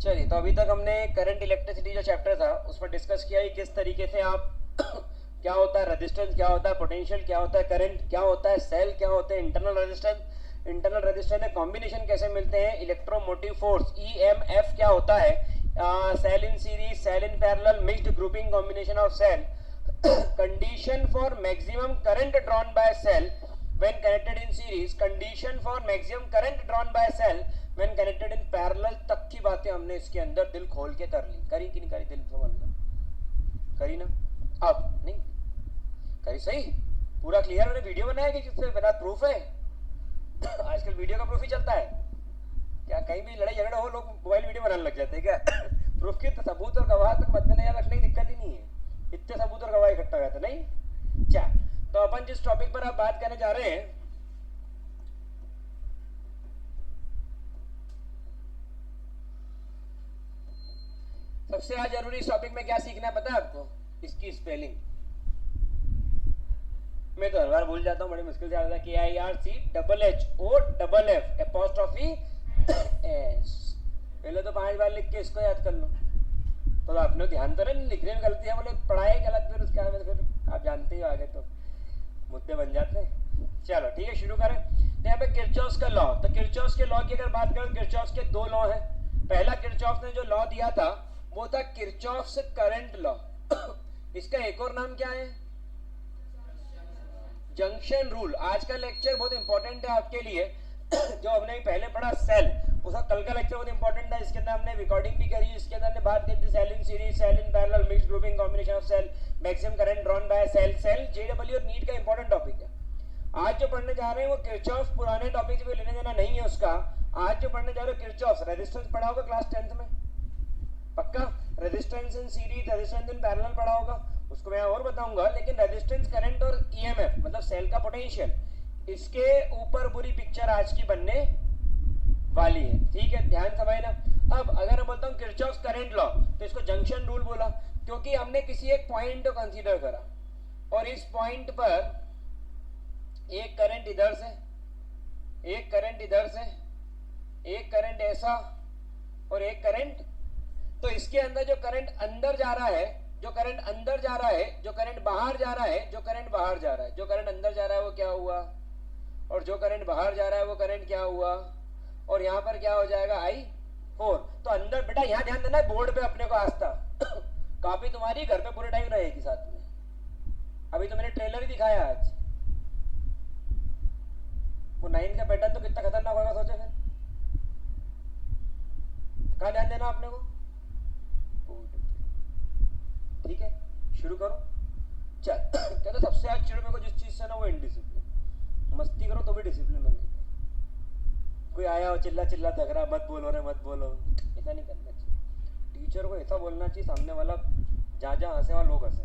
चलिए, तो अभी तक हमने करंट इलेक्ट्रिसिटी जो चैप्टर था उसमें डिस्कस किया कि किस तरीके से आप क्या होता है रेजिस्टेंस, क्या होता है पोटेंशियल, क्या होता है करंट, क्या होता है सेल, क्या होते हैं इंटरनल रेजिस्टेंस। इंटरनल रेजिस्टेंस में कॉम्बिनेशन कैसे मिलते हैं, इलेक्ट्रोमोटिव फोर्स ईएमएफ क्या होता है, cell in series, cell in parallel, mixed grouping combination of cell, condition for maximum current drawn by cell when connected in series, condition for maximum current drawn by cell when connected in parallel, तक की बातें हमने इसके अंदर दिल खोल के कर ली। करी कि नहीं करी, दिल समझना करी ना, अब नहीं करी, सही पूरा क्लियर। मैंने वीडियो बनाया कि किससे बना, प्रूफ है आजकल वीडियो का प्रूफ ही चलता है क्या, कहीं भी लड़ाई झगड़ा हो लोग मोबाइल वीडियो बनाने लग जाते हैं क्या प्रूफ के तो सबूत और गवाह तक मद्देनजर रखने की दिक्कत ही नहीं है, इतने सबूत और गवाही इकट्ठा हो जाते नहीं। क्या तो अपन जिस टॉपिक पर आप बात करने जा रहे हैं, सबसे आज जरूरी इस टॉपिक में क्या सीखना है पता है आपको, इसकी स्पेलिंग। मैं तो हर बार भूल जाता हूँ, बड़ी मुश्किल से आता है, KIRC एपोस्ट्रोफी एस। पहले तो 5 बार लिख के इसको याद कर लो, तो आपने ध्यान तो नहीं, लिखने में गलती है बोले पढ़ाई गलत, फिर उसके बाद फिर आप जानते ही आगे तो मुद्दे बन जाते हैं। चलो ठीक है, शुरू करें। तो यहाँ पे किरचॉफ्स का लॉ, तो किरचॉफ्स के लॉ की अगर बात करें, किरचॉफ्स के 2 लॉ हैं। पहला किरचॉफ ने जो लॉ दिया था वो था किरचॉफ्स करंट लॉ इसका एक और नाम क्या है, जंक्शन रूल। आज का लेक्चर बहुत इंपॉर्टेंट है आपके लिए जो हमने पहले पढ़ा सेल, उसका कल का लेक्चर बहुत इंपॉर्टेंट था, इसके अंदर हमने रिकॉर्डिंग भी करी, इसके अंदर हमने बात की थी cell in series, cell in parallel, mixed grouping combination of cell, maximum current drawn by cell. Cell जेडब्ल्यू और नीट का इंपॉर्टेंट टॉपिक है। आज जो पढ़ने जा रहे हैं वो किरचॉफ, पुराने टॉपिक से भी लेने देना नहीं है उसका। आज जो पढ़ने जा रहे हो किरचॉफ, रेजिस्टेंस पढ़ा होगा क्लास 10th में पक्का, resistance in series, resistance in parallel पढ़ा होगा, उसको मैं और बताऊंगा। लेकिन रेजिस्टेंस करंट और ईएमएफ मतलब सेल का पोटेंशियल, इसके ऊपर पूरी पिक्चर आज की बनने वाली है, ठीक है, ध्यान समझना। अब अगर मैं बोलता हूँ किरचॉफ्स करंट लॉ, तो इसको जंक्शन रूल बोला क्योंकि हमने किसी एक पॉइंट को कंसीडर करा और इस पॉइंट पर एक करंट इधर से, एक करंट इधर से, एक करंट ऐसा और एक करंट, तो इसके अंदर जो करंट अंदर जा रहा है, जो करंट अंदर जा रहा है, जो करंट बाहर जा रहा है, जो करंट बाहर जा रहा है, जो करंट अंदर जा रहा है वो क्या हुआ, और जो करंट बाहर जा रहा है वो करंट क्या हुआ, और यहाँ पर क्या हो जाएगा I4। तो अंदर बेटा यहाँ ध्यान देना बोर्ड पे अपने को आस्था कॉपी तुम्हारी घर पे पूरे टाइम रहेगी साथ में, अभी तो मैंने ट्रेलर ही दिखाया आज। वो 9 का पैटर्न तो कितना खतरनाक होगा सोचो फिर, कहाँ ध्यान देना आपने को, ठीक है शुरू करो। चल कहते सबसे आज चिड़ मेरे को जिस चीज से ना वो इनडिसिप्लिन, मस्ती करो तो भी डिसिप्लिन बन गई। कोई आया हो चिल्ला चिल्ला थक रहा, मत बोलो रे मत बोलो, ऐसा नहीं करना चाहिए। टीचर को ऐसा बोलना चाहिए सामने वाला जहाँ जहाँ हंसे वहाँ लोग हंसे।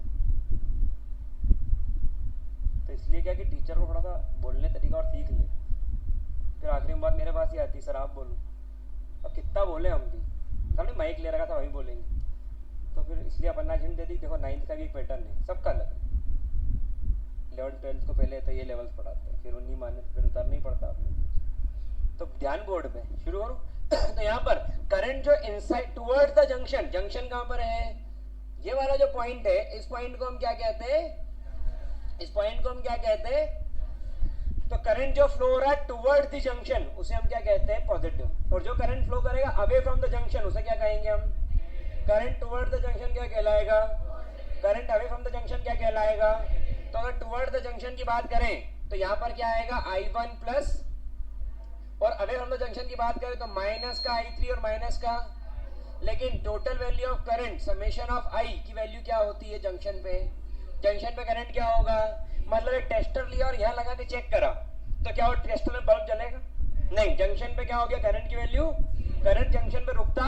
तो इसलिए क्या कि टीचर को थोड़ा सा बोलने तरीका और सीख ले, फिर आखिरी में बात मेरे पास ही आती, सर आप बोलो। अब कितना बोले हम भी, हमने माइक ले रखा था वहीं बोलेंगे, तो फिर इसलिए अपन ने हिंट दे दी। देखो 9th का भी एक पैटर्न है, सबका अलग है। 11th 12th को पहले तो ये लेवल्स पढ़ाते हैं, फिर उन्हीं माने तो फिर उतारना ही पड़ता आपने, तो ध्यान बोर्ड पे। शुरू करो तो यहाँ पर करंट जो inside towards the junction, junction कहाँ पर है, ये वाला जो पॉइंट है, इस पॉइंट को हम क्या कहते हैं, इस पॉइंट को हम क्या कहते हैं, तो करंट जो फ्लो हो रहा है टुवर्ड्स द जंक्शन उसे हम क्या कहते हैं पॉजिटिव, और जो करंट फ्लो करेगा अवे फ्रॉम द जंक्शन उसे क्या कहेंगे हम, करंट टुवर्ड द जंक्शन क्या कहलाएगा, current away from the junction क्या कहलाएगा। तो अगर टुवर्ड द जंक्शन की बात करें तो यहाँ पर क्या आएगा I1 प्लस, और अवे फ्रॉम द जंक्शन की बात करें तो माइनस का I3 और माइनस का। लेकिन total value of current summation of I की वैल्यू क्या होती है जंक्शन पे, जंक्शन पे करंट क्या होगा, मतलब एक टेस्टर लिया और यहाँ लगा के चेक करा तो क्या वो टेस्टर में बल्ब जलेगा, नहीं, जंक्शन पे क्या हो गया करंट की वैल्यू, करंट जंक्शन पे रुकता,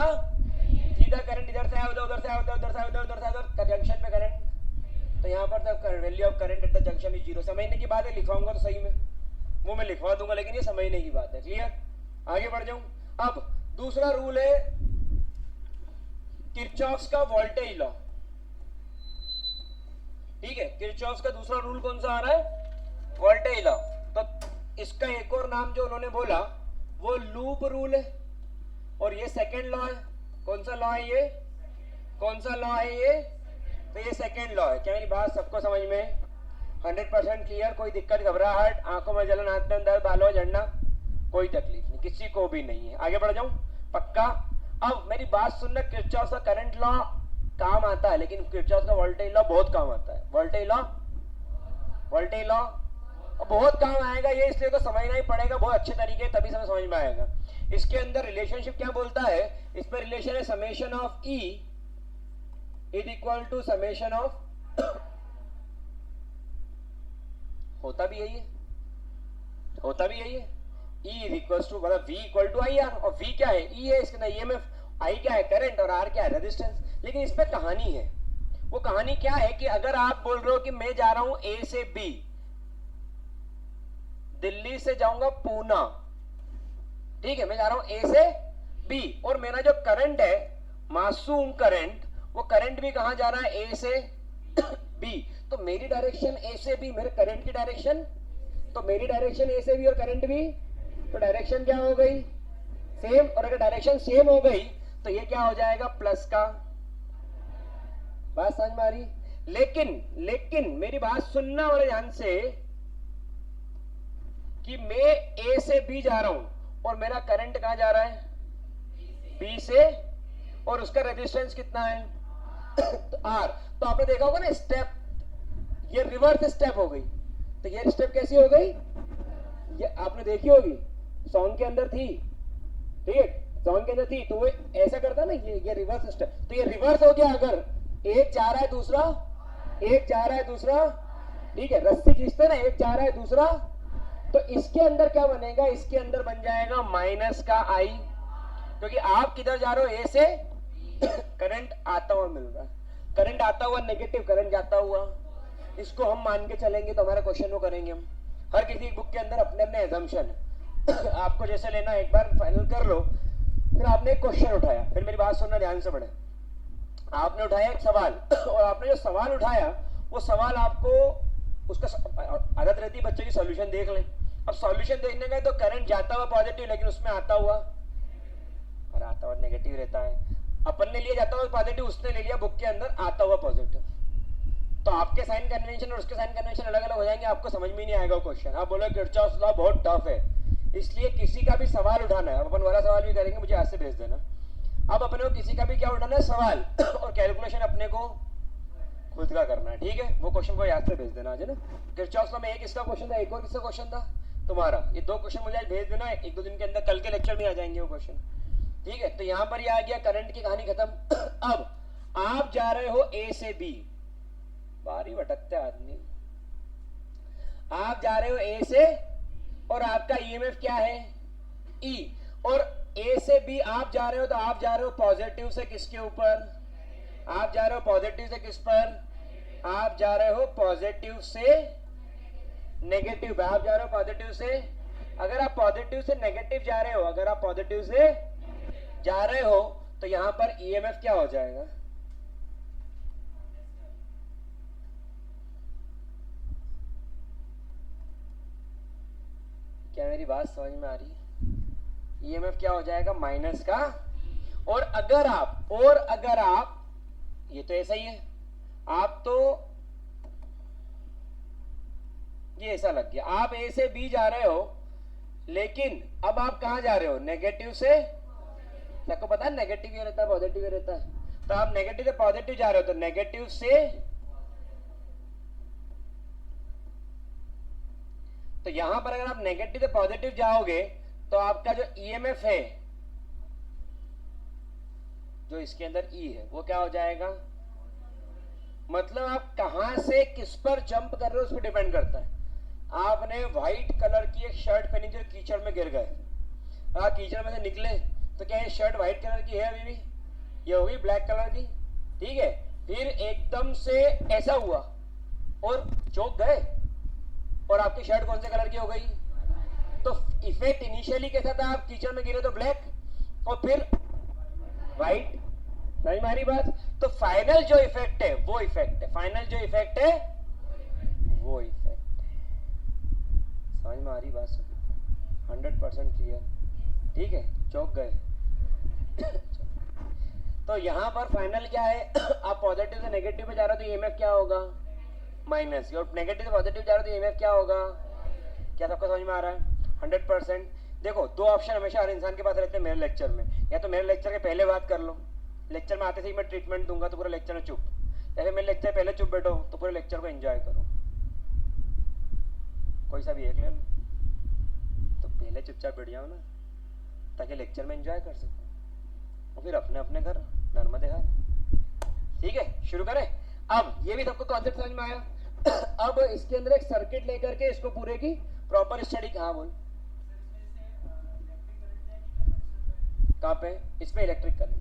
सीधा करंट इधर से आया उधर, उधर से आया उधर, उधर से आया उधर, उधर से आया उधर, जंक्शन पे करंट। तो यहाँ पर तो value of current at the junction is 0। समझने की बात है, लिखवाऊंगा तो सही में वो मैं लिखवा दूंगा, लेकिन ये समझने की बात है, क्लियर। आगे बढ़ जाऊं। अब दूसरा रूल है किरचॉफ्स का वोल्टेज लॉ, ठीक है, किरचॉफ्स का दूसरा रूल कौन सा आ रहा है, वोल्टेज लॉ। तो इसका एक और नाम जो उन्होंने बोला वो लूप रूल है, और ये सेकेंड लॉ है। कौन सा लॉ है ये, कौन सा लॉ है ये, तो ये सेकेंड लॉ है। क्या मेरी बात सबको समझ में 100% क्लियर? कोई दिक्कत, घबराहट, आंखों में जलन, हाथ में दर्द, बालों में झड़ना, कोई तकलीफ नहीं, किसी को भी नहीं है। आगे बढ़ जाऊं, पक्का? अब मेरी बात सुनना, किरचॉफ का करंट लॉ काम आता है, लेकिन किरचॉफ का वोल्टेज लॉ बहुत काम आता है। वोल्टेज लॉ बहुत काम आएगा ये, इसलिए तो समझना ही पड़ेगा बहुत अच्छे तरीके, तभी समझ में आएगा। इसके अंदर रिलेशनशिप क्या बोलता है, इस पर रिलेशन है summation of E is equal to summation of होता भी यही है, होता भी यही है, E इज इक्वल टू मतलब V equal to I R, और V क्या है, E है, इसके अंदर EMF, I क्या है करंट, और R क्या है रेजिस्टेंस। लेकिन इस पे कहानी है, वो कहानी क्या है कि अगर आप बोल रहे हो कि मैं जा रहा हूं A से B, दिल्ली से जाऊंगा पूना, ठीक है, मैं जा रहा हूं A से B, और मेरा जो करंट है मासूम करंट, वो करंट भी कहां जा रहा है A से B, तो मेरी डायरेक्शन A से B, मेरे करंट की डायरेक्शन, तो मेरी डायरेक्शन A से B और करंट भी, तो डायरेक्शन क्या हो गई सेम, और अगर डायरेक्शन सेम हो गई तो ये क्या हो जाएगा प्लस का। बात समझ में आ रही? लेकिन मेरी बात सुनना और ध्यान से, कि मैं A से B जा रहा हूं और मेरा करंट कहां जा रहा है B से, और उसका रेजिस्टेंस कितना है तो R। तो आपने देखा होगा ना स्टेप, ये रिवर्स स्टेप हो गई, तो ये स्टेप कैसी हो गई, ये आपने देखी होगी, सॉन्ग के अंदर थी, ठीक है, सॉन्ग के अंदर थी, तो वो ऐसा करता ना, ये रिवर्स स्टेप, तो ये रिवर्स हो गया। अगर एक जा रहा है दूसरा, एक जा रहा है दूसरा, ठीक है, रस्सी खींचते ना, एक जा रहा है दूसरा, तो इसके अंदर क्या बनेगा, इसके अंदर बन जाएगा माइनस का I, क्योंकि आप किधर जा रहे हो A से, करंट आता हुआ मिल रहा है, करंट आता हुआ नेगेटिव, करंट जाता हुआ, इसको हम मान के चलेंगे तो हमारा क्वेश्चन वो करेंगे हम। हर किसी बुक के अंदर अपने अपने एजम्पशन है आपको जैसे लेना, एक बार फाइनल कर लो, फिर आपने एक क्वेश्चन उठाया, फिर मेरी बात सुनना ध्यान से पढ़े, आपने उठाया एक सवाल, और आपने जो सवाल उठाया वो सवाल आपको, उसका आदत रहती है बच्चे की सॉल्यूशन देख लें। अब सॉल्यूशन देखने गए तो करंट जाता हुआ पॉजिटिव, लेकिन उसमें आता हुआ, और आता हुआ नेगेटिव रहता है। अपन ने लिया जाता हुआ पॉजिटिव, उसने ले लिया बुक के अंदर आता हुआ पॉजिटिव, तो आपके साइन कन्वेंशन और उसके साइन कन्वेंशन अलग अलग हो जाएंगे, आपको समझ में नहीं आएगा क्वेश्चन। आप बोलो किरचॉफ लॉ बहुत टफ है, इसलिए किसी का भी सवाल उठाना है, अपन वाला सवाल भी करेंगे, मुझे आज से भेज देना। अब अपने को किसी का भी क्या उठाना है सवाल, और कैलकुलेशन अपने को खुद का करना है, ठीक है, वो क्वेश्चन को याद से भेज देना आज, है ना। किरचॉफ लॉ में एक इसका क्वेश्चन था, एक और किसका क्वेश्चन था तुम्हारा, ये दो क्वेश्चन मुझे आज भेज देना, एक दो दिन के अंदर, कल के लेक्चर में आ जाएंगे वो क्वेश्चन, ठीक है। तो यहां पर ये आ गया करंट की कहानी खत्म। अब आप जा रहे हो A से B, बारी भटकते आदमी, आप जा रहे हो A से, और आपका EMF क्या है E, और A से B आप जा रहे हो, तो आप जा रहे हो पॉजिटिव से किसके ऊपर, आप जा रहे हो पॉजिटिव से किस पर, आप जा रहे हो पॉजिटिव से नेगेटिव पे, आप जा रहे हो पॉजिटिव से, अगर आप पॉजिटिव से नेगेटिव जा रहे हो, अगर आप पॉजिटिव से जा रहे हो तो यहां पर EMF क्या हो जाएगा, क्या मेरी बात समझ में आ रही है? EMF क्या हो जाएगा माइनस का, और अगर आप ये तो ऐसा ही है, आप तो ये ऐसा लग गया, आप A से B जा रहे हो, लेकिन अब आप कहां जा रहे हो नेगेटिव से, सबको पता है नेगेटिव ये रहता है पॉजिटिव ये रहता है, तो आप नेगेटिव से पॉजिटिव जा रहे हो, तो नेगेटिव से, तो यहां पर अगर आप नेगेटिव से पॉजिटिव जाओगे तो आपका जो EMF है, जो इसके अंदर E है, वो क्या हो जाएगा, मतलब आप कहां से किस पर जंप कर रहे हो उस पर डिपेंड करता है। आपने व्हाइट कलर की एक शर्ट पहनी जो कीचड़ में गिर गए, आप कीचड़ में से निकले, तो क्या ये शर्ट व्हाइट कलर की है अभी भी, ये होगी ब्लैक कलर की, ठीक है, फिर एकदम से ऐसा हुआ और चौक गए, और आपकी शर्ट कौन से कलर की हो गई, तो इफेक्ट इनिशियली कैसा था, आप कीचड़ में गिरे तो ब्लैक, और फिर व्हाइट, समझ में आ रही बात। तो फाइनल जो इफेक्ट है वो इफेक्ट है, फाइनल जो इफेक्ट है वो इफेक्ट है, समझ में आ रही बात सभी, 100% क्लियर, ठीक है, चौक गए तो यहाँ पर फाइनल क्या है आप पॉजिटिव से नेगेटिव पे जा रहे हो तो ईएमएफ क्या होगा माइनस, और नेगेटिव से पॉजिटिव जा रहे हो तो ईएमएफ क्या होगा। क्या सबको समझ में आ रहा है 100%। देखो दो ऑप्शन हमेशा हर इंसान के पास रहते हैं मेरे लेक्चर में, या तो मेरे लेक्चर के पहले बात कर लो, लेक्चर में आते से ही मैं ट्रीटमेंट दूंगा तो पूरे लेक्चर में चुप, या फिर मेरे लेक्चर पहले चुप बैठो तो पूरे लेक्चर को एंजॉय करो, कोई सा भी एक ले लो। तो पहले चुपचाप बैठ जाओ ना ताकि लेक्चर में एंजॉय कर सको, और फिर अपने अपने घर नर्मदे घर। ठीक है शुरू करें। अब ये भी सबको कॉन्सेप्ट समझ में आया। अब इसके अंदर एक सर्किट लेकर के इसको पूरे की प्रॉपर स्टडी कहाँ बोल कहाँ पे, इसमें इलेक्ट्रिक करंट,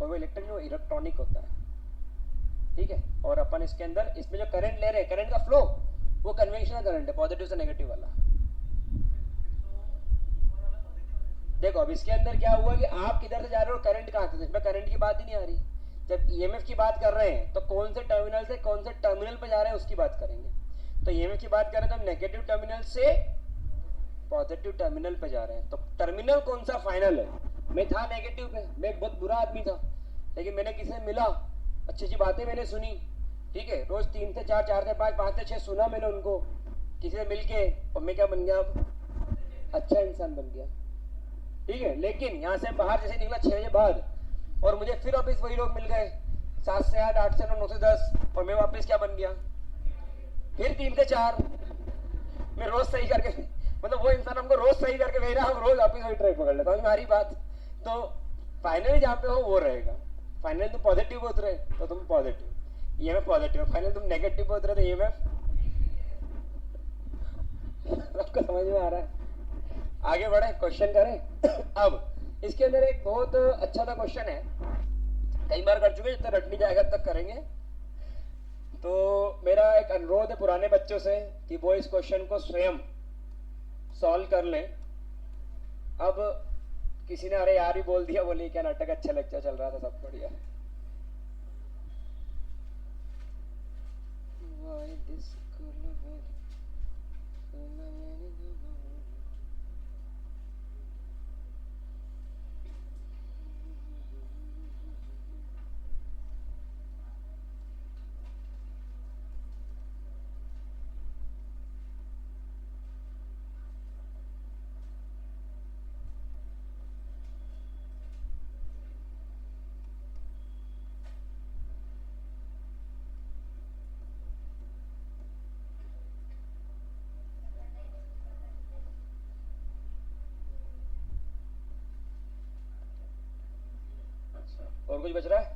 और वो इलेक्ट्रिक जो इलेक्ट्रॉनिक होता है। ठीक है, और अपन इसके अंदर इसमें जो करंट ले रहे हैं करंट का फ्लो वो कन्वेंशनल करंट है, पॉजिटिव से नेगेटिव वाला। देखो अब इसके अंदर क्या हुआ कि आप किधर से जा रहे हो, करंट कहाँ से, इसमें करंट की बात ही नहीं आ रही। जब ईएमएफ की बात कर रहे हैं तो कौन से टर्मिनल से कौन से टर्मिनल पे जा रहे हैं उसकी बात करेंगे। तो ईएमएफ की बात करें तो हम नेगेटिव टर्मिनल से पॉजिटिव टर्मिनल पे जा रहे हैं। तो टर्मिनल कौन सा फाइनल है, मैं था नेगेटिव पे, मैं एक बहुत बुरा आदमी था, लेकिन मैंने किसी से मिला, अच्छी अच्छी बातें मैंने सुनी। ठीक है, रोज 3 से 4, 4 से 5, 5 से 6 सुना मैंने उनको, किसी से मिलके, और मैं क्या बन गया, अब अच्छा इंसान बन गया। ठीक है, लेकिन यहाँ से बाहर जैसे निकला 6 बजे बाद, और मुझे फिर वापस वही लोग मिल गए 7 से 8, 8 से 9, 9 से 10, और मैं वापस क्या बन गया, फिर 3 से 4। मैं रोज सही करके, मतलब वो इंसान हमको रोज सही करके भेज रहा, हम रोज वापस वही ट्रैक पकड़ लेते हैं। हमारी बात तो फाइनली जहाँ पे हो वो रहेगा। फाइनली तुम पॉजिटिव पे उतरे तो तुम पॉजिटिव, ईएमएफ पॉजिटिव, फाइनली तुम नेगेटिव पे उतरे तो ईएमएफ। आपको समझ में आ रहा है। आगे बढ़े, क्वेश्चन करें। अब इसके अंदर एक बहुत अच्छा सा क्वेश्चन है, कई बार कर चुके, जितना रट नहीं जाएगा तक करेंगे। तो मेरा एक अनुरोध है पुराने बच्चों से कि वो इस क्वेश्चन को स्वयं सॉल्व कर लें। अब किसी ने अरे यार भी बोल दिया, बोली क्या नाटक, अच्छा लेक्चर चल रहा था, सब बढ़िया। और कुछ बच रहा है,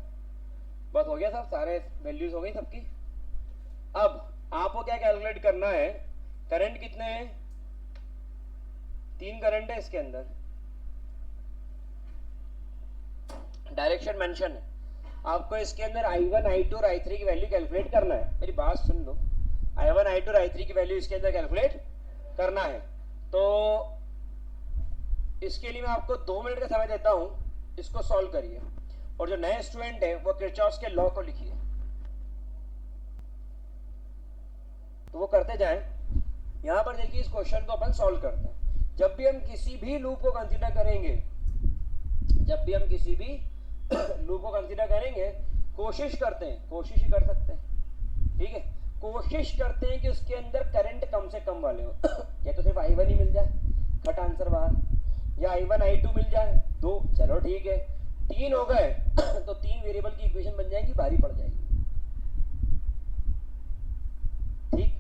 बस हो गया सब, सारे वैल्यूज हो गई सबकी। अब आपको क्या कैलकुलेट करना है, करंट कितने हैं, 3 करंट है इसके अंदर, डायरेक्शन मेंशन है। आपको इसके अंदर I1, I2 और I3 की वैल्यू कैलकुलेट करना है। मेरी बात सुन लो, I1, I2 और I3 की वैल्यू इसके अंदर कैलकुलेट करना है। तो इसके लिए मैं आपको 2 मिनट का समय देता हूं, इसको सॉल्व करिए, और जो नए स्टूडेंट है वो किरचॉफ के लॉ को लिखिए। तो वो करते जाएं। यहां पर देखिए इस क्वेश्चन को अपन सॉल्व करते हैं। जब भी हम किसी भी लूप को कंसीडर करेंगे, जब भी हम किसी भी लूप को कंसीडर करेंगे, कोशिश करते हैं, कोशिश ही कर सकते हैं, ठीक है, कोशिश करते हैं कि उसके अंदर करंट कम से कम वाले हो। या तो सिर्फ I1 ही मिल जाए, खट आंसर बाहर, या I1 I2 मिल जाए 2, चलो ठीक है, 3 हो गए तो 3 वेरिएबल की इक्वेशन बन जाएंगी, भारी पड़ जाएगी। ठीक,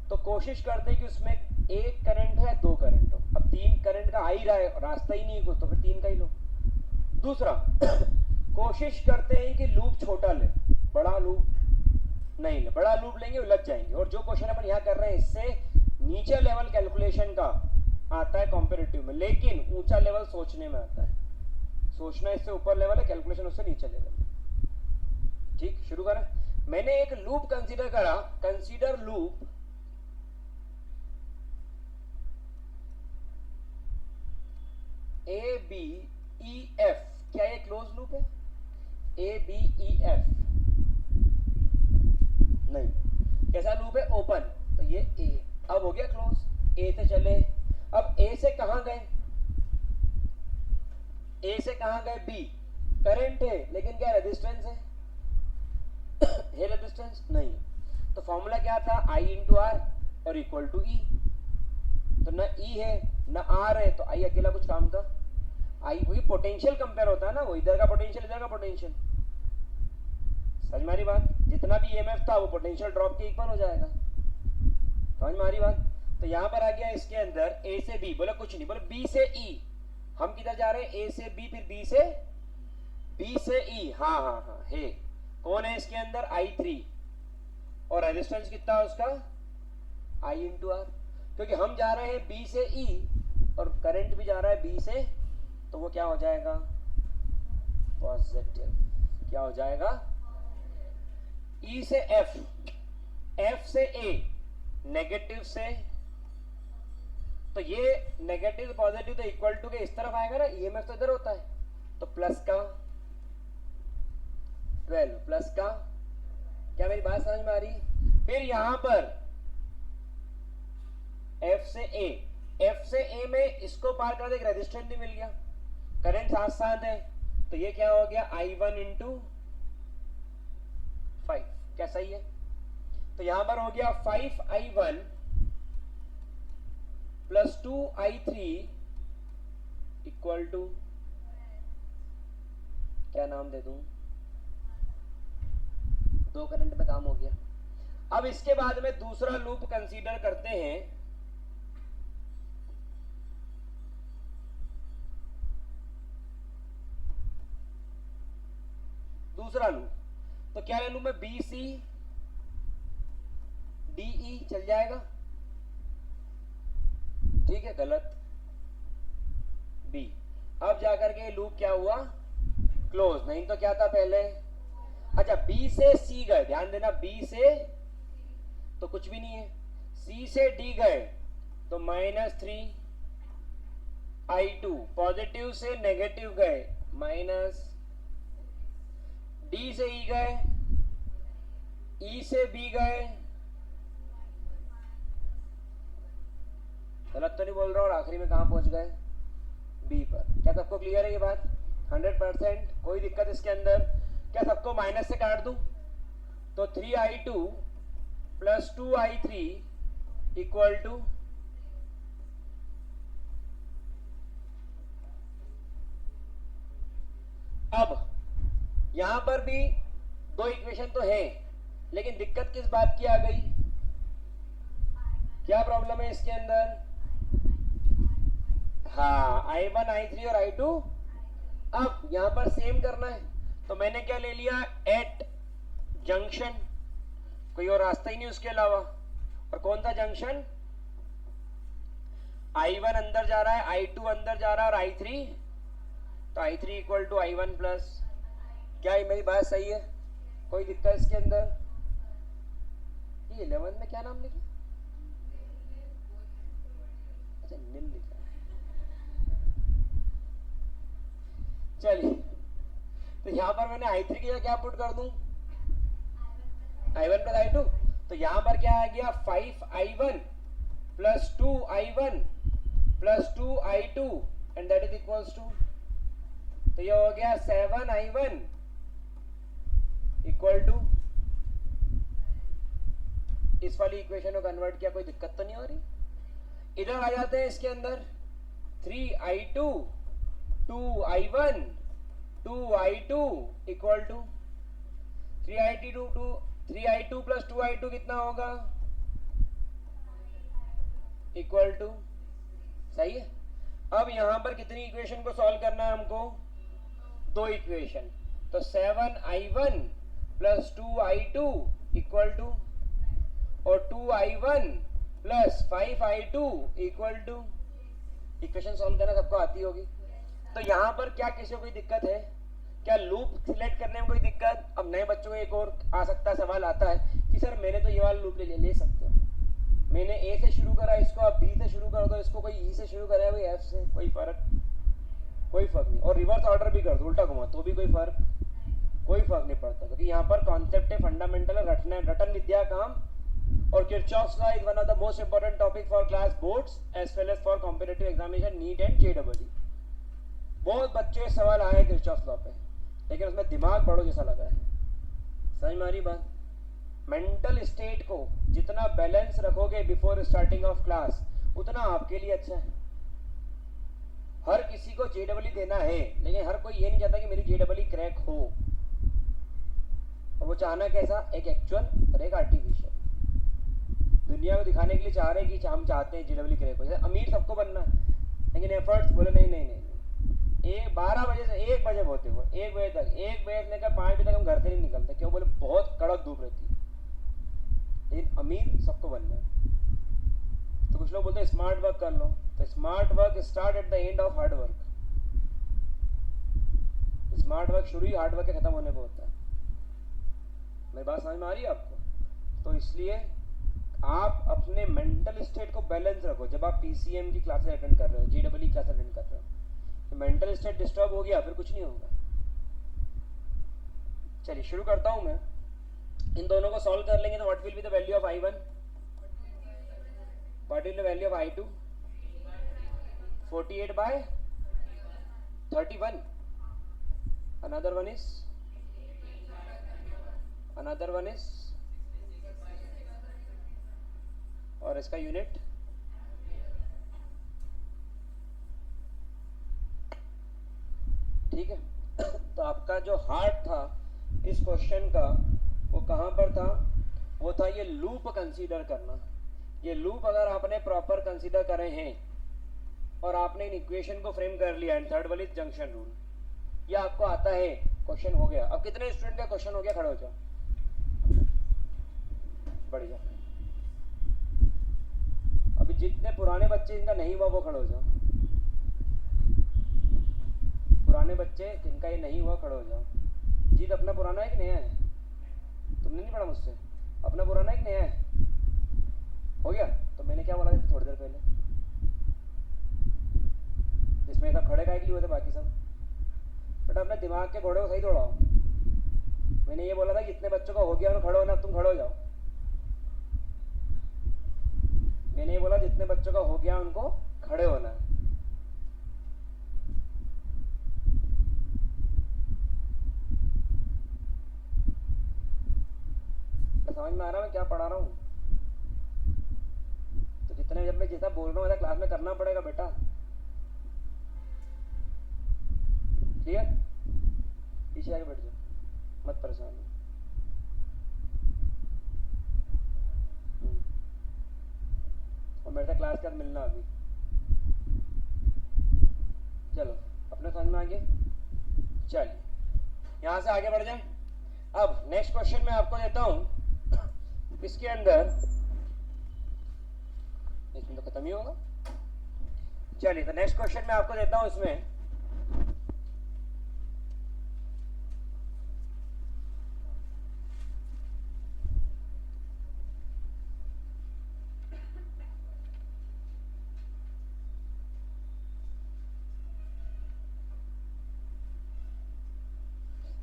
तो कोशिश करते हैं कि उसमें 1 करंट हो या 2 करंट हो। अब 3 करंट का आ ही रहा है, रास्ता ही नहीं है, तो फिर 3 का ही लो। दूसरा, कोशिश करते हैं कि लूप छोटा ले, बड़ा लूप नहीं ले, बड़ा लूप लेंगे उलझ जाएंगे। और जो क्वेश्चन अपन यहाँ कर रहे हैं इससे नीचे लेवल कैलकुलेशन का आता है कॉम्पेरेटिव में, लेकिन ऊंचा लेवल सोचने में आता है। सोचना इससे ऊपर लेवल है, कैलकुलेशन उससे नीचे लेवल है। ठीक, शुरू करें। मैंने एक लूप कंसीडर करा, कंसीडर लूप ABEF। क्या ये क्लोज लूप है? ABEF नहीं। कैसा लूप है? ओपन। तो ये A अब हो गया क्लोज, A से चले। अब A से कहां गए? ए से कहां गए बी, करंट है लेकिन क्या रेजिस्टेंस है, है रेजिस्टेंस नहीं, तो फॉर्मूला क्या था I इंटू आर और इक्वल टू ई, तो ना ई है ना आर है, तो आई अकेला कुछ काम का, आई वही पोटेंशियल कंपेयर होता है ना, वो इधर का पोटेंशियल इधर का पोटेंशियल, समझ में आ रही बात, जितना भी ईएमएफ था वो पोटेंशियल ड्रॉप के इक्वल हो जाएगा, समझ में आ रही बात। तो यहाँ पर आ गया इसके अंदर ए से बी, बोला कुछ नहीं, बोले बी से ई, हम किधर जा रहे हैं, ए से बी फिर बी से ई, हाँ हाँ हाँ है, कौन है इसके अंदर I3 और रेजिस्टेंस कितना है उसका I इंटू आर, क्योंकि हम जा रहे हैं बी से ई और करंट भी जा रहा है बी से, तो वो क्या हो जाएगा पॉजिटिव, क्या हो जाएगा ई से एफ, एफ से ए, नेगेटिव से, तो ये नेगेटिव पॉजिटिव तो इक्वल टू के इस तरफ आएगा ना, ईएमएफ तो इधर होता है, तो प्लस का 12 प्लस का, क्या मेरी बात समझ में आ रही। फिर यहां पर F से A, F से A में इसको पार कर दे, एक रेजिस्टेंस भी मिल गया, करंट साथ साथ है, तो ये क्या हो गया I1 इंटू 5, क्या सही है, तो यहां पर हो गया 5I1 plus 2I3 equal to, क्या नाम दे दूं, दो करंट पे काम हो गया। अब इसके बाद में दूसरा लूप कंसीडर करते हैं, दूसरा लूप, तो क्या ले लूं मैं, बी सी डी ई चल जाएगा, ठीक है, गलत, बी, अब जाकर के लूप क्या हुआ क्लोज, नहीं तो क्या था पहले, अच्छा बी से सी गए, ध्यान देना बी से तो कुछ भी नहीं है, सी से डी गए तो -3 I2, पॉजिटिव से नेगेटिव गए माइनस, डी से ई गए, ई से बी गए, गलत तो नहीं बोल रहा, और आखिरी में कहां पहुंच गए बी पर, क्या सबको क्लियर है ये बात 100%, कोई दिक्कत इसके अंदर, क्या सबको माइनस से काट दूं, तो 3I2 plus 2I3 equal to, अब यहां पर भी दो इक्वेशन तो है, लेकिन दिक्कत किस बात की आ गई, क्या प्रॉब्लम है इसके अंदर, हाँ I1 I3 और I2, अब यहां पर सेम करना है, तो मैंने क्या ले लिया, एट जंक्शन, कोई और रास्ता ही नहीं उसके अलावा, और कौन सा जंक्शन, I1 अंदर जा रहा है, I2 अंदर जा रहा है और I3, तो I3 equal to I1 plus, क्या ये मेरी बात सही है, कोई दिक्कत इसके अंदर, ये 11 में क्या नाम लिखा, अच्छा नील लिखा, चलिए, तो यहां पर मैंने I3 की जगह क्या पुट कर दूं, I1 प्लस I2, तो यहां पर क्या आ गया 5I1 plus 2I1 plus 2I2 and that is equals to, तो ये हो गया 7I1 इक्वल टू, इस वाली इक्वेशन को कन्वर्ट किया, कोई दिक्कत तो नहीं हो रही, इधर आ जाते हैं इसके अंदर 3I2 2I1 2I2 equal to 3I2 plus 2I2 कितना होगा, इक्वल टू, सही है। अब यहां पर कितनी इक्वेशन को सॉल्व करना है हमको, दो इक्वेशन, तो 7I1 plus 2I2 equal to, और 2I1 plus 5I2 equal to, equation solve करना सबको आती होगी, तो यहां पर क्या किसी को कोई दिक्कत है, क्या लूप सिलेक्ट करने में कोई दिक्कत, अब नए बच्चों को एक और आ सकता सवाल आता है कि सर मैंने तो ये वाला लूप ले सकते हो, मैंने ए से शुरू करा इसको, अब बी से शुरू कर दो इसको, कोई ई से शुरू करा कोई एफ से, कोई फर्क नहीं, और रिवर्स ऑर्डर भी कर दो, उल्टा घुमा तो भी कोई फर्क नहीं पड़ता, क्योंकि यहाँ पर कॉन्सेप्ट है फंडामेंटल रटन विद्या काम, और Kirchhoff's law is one of the most important topic for class boards as well as for competitive examination NEET and JEE, बहुत बच्चे सवाल आए किरचॉफ लॉ पे, लेकिन उसमें दिमाग बड़ो जैसा लगा है। समझ में आ रही बात? मेंटल स्टेट को जितना बैलेंस रखोगे बिफोर स्टार्टिंग ऑफ क्लास, उतना आपके लिए अच्छा है। हर किसी को जेडब्ल्यू देना है, लेकिन हर कोई ये नहीं चाहता कि मेरी जेडब्ल्यू क्रैक हो। और वो चाहना कैसा, एक एक्चुअल और एक आर्टिफिशियल। दुनिया को दिखाने के लिए चाह रहे हैं कि हम चाहते हैं जेडब्ल्यू क्रैक हो। अमीर सबको बनना है, लेकिन एफर्ट्स बोले नहीं नहीं नहीं, एक 12 बजे से 1 बजे होते हो, 1 बजे तक, 1 बजे से लेकर 5 बजे तक हम घर से नहीं निकलते। क्यों? बोले बहुत कड़क धूप रहती है। लेकिन अमीर सबको बनना है। तो कुछ लोग बोलते हैं स्मार्ट वर्क कर लो, तो smart work start at the end of hard work. Smart work शुरू ही हार्ड वर्क के खत्म होने पर होता है। मेरी बात समझ में आ रही है आपको? तो इसलिए आप अपने मेंटल स्टेट को बैलेंस रखो। जब आप पीसीएम की क्लासेस अटेंड कर रहे हो, जेडब्ल्यू क्लास अटेंड कर रहे हो, तो मेंटल स्टेट डिस्टर्ब हो गया फिर कुछ नहीं होगा। चलिए शुरू करता हूं मैं। इन दोनों को सॉल्व कर लेंगे तो what will be the value of I1, what will the value of I2? 48 by 31. Another one is और इसका यूनिट ठीक है। तो आपका जो हार्ट था इस क्वेश्चन का वो कहां पर था? वो था ये लूप कंसीडर करना। ये लूप अगर आपने प्रॉपर कंसीडर करे हैं और आपने इन इक्वेशन को फ्रेम कर लिया, एंड थर्ड वाली जंक्शन रूल, ये आपको आता है, क्वेश्चन हो गया। अब कितने स्टूडेंट का क्वेश्चन हो गया? खड़े हो जाओ, बढ़िया। अभी जितने पुराने बच्चे जिनका नहीं हुआ वो खड़े हो जाओ। पुराने बच्चे जिनका ये नहीं हुआ खड़े हो जाओ। जीत अपना पुराना है कि नया है? तुमने नहीं पढ़ा मुझसे? अपना पुराना है कि नया है? हो गया? तो मैंने क्या बोला था थोड़ी देर पहले, जिसमें सब खड़े काहे के लिए हुए थे बाकी सब? बेटा अपने दिमाग के घोड़े को सही दौड़ाओ। मैंने ये बोला था जितने बच्चों का हो गया उन्हें खड़े होना, अब तुम खड़े हो जाओ। मैंने ये बोला जितने बच्चों का हो गया उनको खड़े होना है। समझ में आ रहा है मैं क्या पढ़ा रहा हूँ? तो जितने जब मैं जैसा बोल रहा हूँ वैसा क्लास में करना पड़ेगा बेटा। क्लियर? पीछे आके बैठ जाओ, मत परेशान हो। और मेरे से क्लास के बाद मिलना अभी। चलो अपने समझ में आ गया? चलिए यहाँ से आगे बढ़ जाए। अब नेक्स्ट क्वेश्चन मैं आपको देता हूँ। इसके अंदर इसमें तो खत्म ही होगा। चलिए तो नेक्स्ट क्वेश्चन मैं आपको देता हूँ। इसमें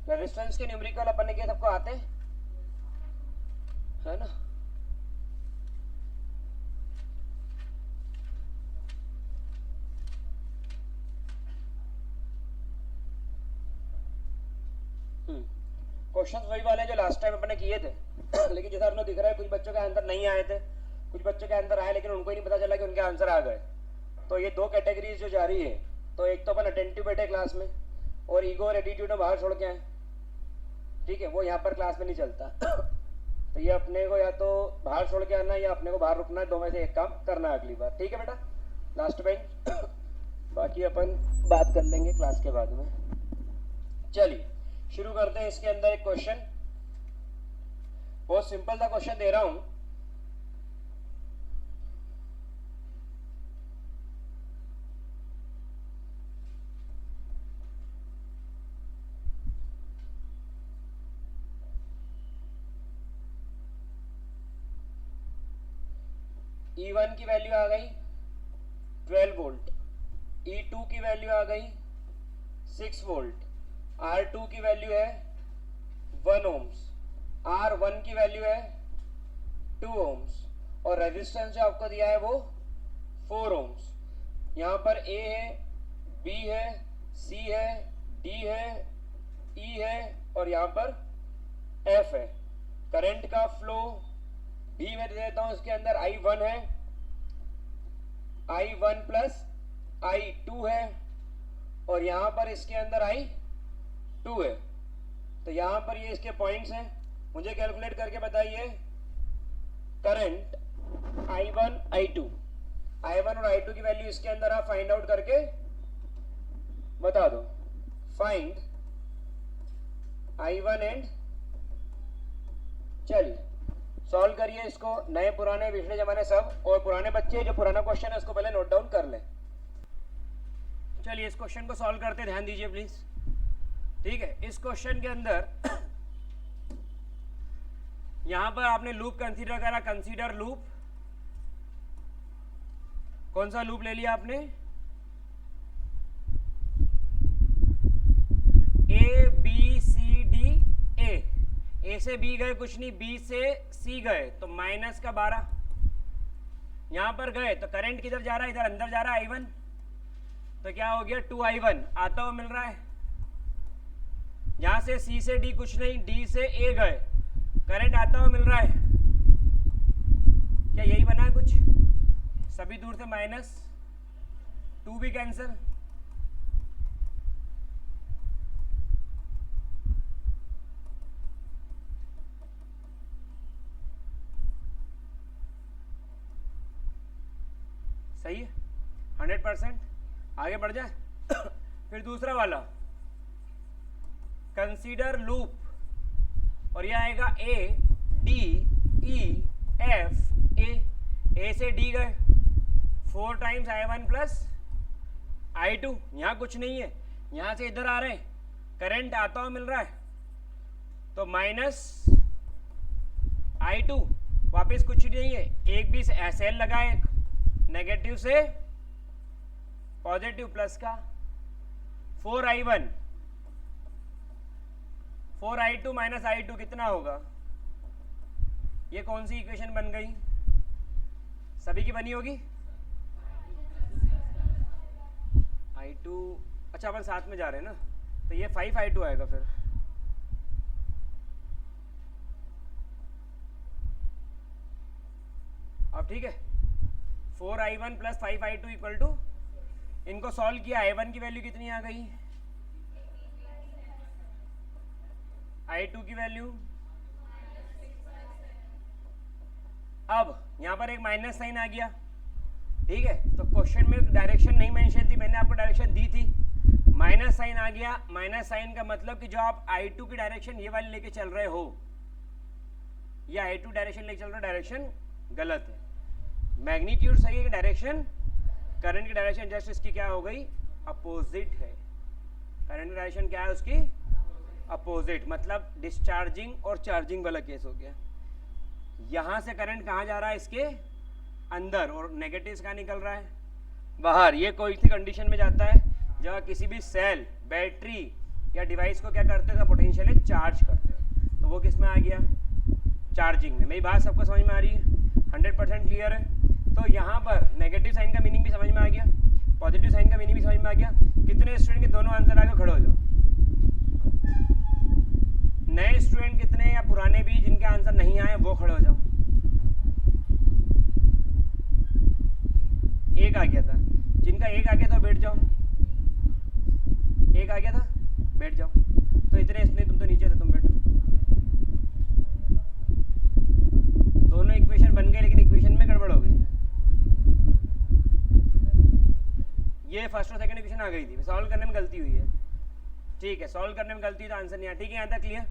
रेजिस्टेंस के न्यूमेरिकल अपन के सबको आते हैं, है ना? क्वेश्चन वही वाले जो लास्ट टाइम अपने किए थे लेकिन जैसा आपने दिख रहा है कुछ बच्चों के आंसर नहीं आए थे, कुछ बच्चों के आंसर आए लेकिन उनको ही नहीं पता चला कि उनके आंसर आ गए। तो ये दो कैटेगरीज जो जा रही है, तो एक तो अपन अटेंटिव बैठे क्लास में और ईगो और एटीट्यूड में बाहर छोड़ के आए, ठीक है? वो यहाँ पर क्लास में नहीं चलता तो ये अपने को या तो बाहर छोड़ के आना है या अपने को बाहर रुकना है, दो में से एक काम करना है अगली बार, ठीक है बेटा? लास्ट बेंच बाकी अपन बात कर लेंगे क्लास के बाद में। चलिए शुरू करते हैं। इसके अंदर एक क्वेश्चन, बहुत सिंपल सा क्वेश्चन दे रहा हूं। E1 की वैल्यू आ गई 12 वोल्ट, E2 की वैल्यू आ गई 6 वोल्ट, R2 की वैल्यू है 1 ohms, R1 की वैल्यू है 2 ohms और रेजिस्टेंस जो आपको दिया है वो 4 ohms। यहाँ पर A है, B है, C है, D है, E है और यहाँ पर F है। करंट का फ्लो B में दे देता हूं, इसके अंदर I1 है, I1 प्लस I2 है और यहाँ पर इसके अंदर I2 है। तो यहाँ पर ये इसके पॉइंट्स हैं, मुझे कैलकुलेट करके बताइए करंट I1 I2 और I2 की वैल्यू इसके अंदर आप फाइंड आउट करके बता दो। फाइंड I1 एंड, चलिए सॉल्व करिए इसको, नए पुराने पिछले जमाने सब, और पुराने बच्चे जो पुराना क्वेश्चन है उसको पहले नोट डाउन कर ले। चलिए इस क्वेश्चन को सॉल्व करते, ध्यान दीजिए प्लीज। ठीक है, इस क्वेश्चन के अंदर यहां पर आपने लूप कंसीडर करा, कंसीडर लूप। कौन सा लूप ले लिया आपने? ए बी सी डी, ए से बी गए कुछ नहीं, बी से सी गए तो माइनस का 12, यहां पर गए तो करंट किधर जा रहा है? इधर अंदर जा रहा है I1, तो क्या हो गया 2I1 आता हुआ मिल रहा है। यहां से C से D कुछ नहीं, D से A गए, करंट आता हुआ मिल रहा है। क्या यही बना है कुछ? सभी दूर से माइनस, 2 भी कैंसिल, सही है 100%। आगे बढ़ जाए फिर दूसरा वाला कंसीडर लूप, और यह आएगा A D E F A से D गए 4 टाइम्स I1 प्लस I2, यहां कुछ नहीं है, यहां से इधर आ रहे हैं, करंट आता हुआ मिल रहा है, तो माइनस I2, वापस कुछ नहीं है, एक भी सेल लगाए, नेगेटिव से पॉजिटिव प्लस का 4I1 4I2 माइनस I2 कितना होगा? ये कौन सी इक्वेशन बन गई? सभी की बनी होगी। I2, अच्छा अपन साथ में जा रहे हैं ना, तो ये 5I2 आएगा फिर। अब ठीक है, 4I1 plus 5I2 equal to, इनको सॉल्व किया, I1 की वैल्यू कितनी आ गई? I2 की वैल्यू, अब यहां पर एक माइनस साइन आ गया। ठीक है, तो क्वेश्चन में डायरेक्शन नहीं मेंशन थी, मैंने आपको डायरेक्शन दी थी, माइनस साइन आ गया। माइनस साइन का मतलब कि जो आप I2 की डायरेक्शन ये वाली लेके चल रहे हो, या I2 डायरेक्शन लेके चल रहे हो, डायरेक्शन गलत है। मैग्नीट्यूड सही है, डायरेक्शन, करंट की डायरेक्शन जस्ट इसकी क्या हो गई? अपोजिट है। करंट की डायरेक्शन क्या है उसकी? अपोजिट, मतलब डिस्चार्जिंग और चार्जिंग वाला केस हो गया। यहां से करंट कहां जा रहा है? इसके अंदर, और नेगेटिव कहां निकल रहा है? बाहर। ये कोई सी कंडीशन में जाता है जब किसी भी सेल, बैटरी या डिवाइस को क्या करते हैं? पोटेंशियली चार्ज करते हैं, तो वो किस में आ गया? चार्जिंग में। मेरी बात सबको समझ में आ रही है? 100% क्लियर है। तो यहाँ पर नेगेटिव साइन का मीनिंग भी समझ में आ गया, पॉजिटिव साइन का मीनिंग भी समझ में आ गया। कितने स्टूडेंट के दोनों आंसर आगे खड़े हो जाओ? नए स्टूडेंट कितने, या पुराने भी जिनके आंसर नहीं आए वो खड़े हो जाओ। एक आ गया था, जिनका एक आ गया था बैठ जाओ, एक आ गया था बैठ जाओ। तो इतने तुम तो नीचे थे, तुम बैठो। दोनों इक्वेशन बन गए, लेकिन इक्वेशन में गड़बड़ हो गई। ये फर्स्ट और सेकंड इक्वेशन आ गई थी, सॉल्व करने में गलती हुई है। ठीक है, सॉल्व करने में गलती हुई तो आंसर नहीं आया। ठीक है, यहाँ तक क्लियर।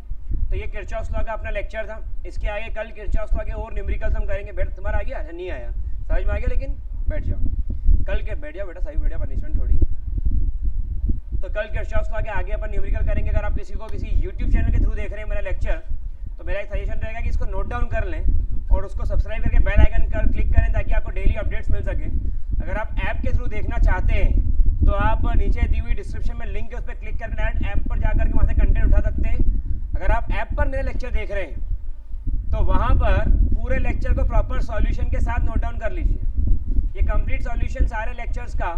तो ये किरचॉफ्स लॉ का अपना लेक्चर था। इसके आगे कल किरचॉफ्स लॉ के और न्यूमेरिकल्स हम करेंगे। बैठ, तुम्हारा आ गया? नहीं आया, समझ में आ गया, लेकिन बैठ जाओ। कल के बैठ जाओ बेटा, सही बैठ जाओ, पनिशमेंट थोड़ी। तो कल किरचॉफ्स लॉ के आगे अपन न्यूमेरिकल करेंगे। अगर आप किसी को किसी यूट्यूब चैनल के थ्रू देख रहे हैं मेरा लेक्चर, तो मेरा एक सजेशन रहेगा कि इसको नोट डाउन कर लें और उसको सब्सक्राइब करके बेल आइकन कर क्लिक करें, ताकि आपको डेली अपडेट्स मिल सके। अगर आप ऐप के थ्रू देखना चाहते हैं तो आप नीचे दी हुई डिस्क्रिप्शन में लिंक है, उस पर क्लिक करके डायरेक्ट ऐप पर जाकर के वहाँ से कंटेंट उठा सकते हैं। अगर आप ऐप पर मेरे लेक्चर देख रहे हैं तो वहाँ पर पूरे लेक्चर को प्रॉपर सॉल्यूशन के साथ नोट डाउन कर लीजिए। ये कंप्लीट सॉल्यूशन सारे लेक्चर्स का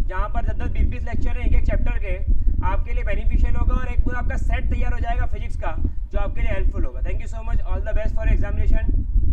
जहाँ पर 10-10 20-20 लेक्चर हैं एक एक चैप्टर के, आपके लिए बेनिफिशियल होगा और एक पूरा आपका सेट तैयार हो जाएगा फिजिक्स का जो आपके लिए हेल्पफुल होगा। Thank you so much, all the best for examination.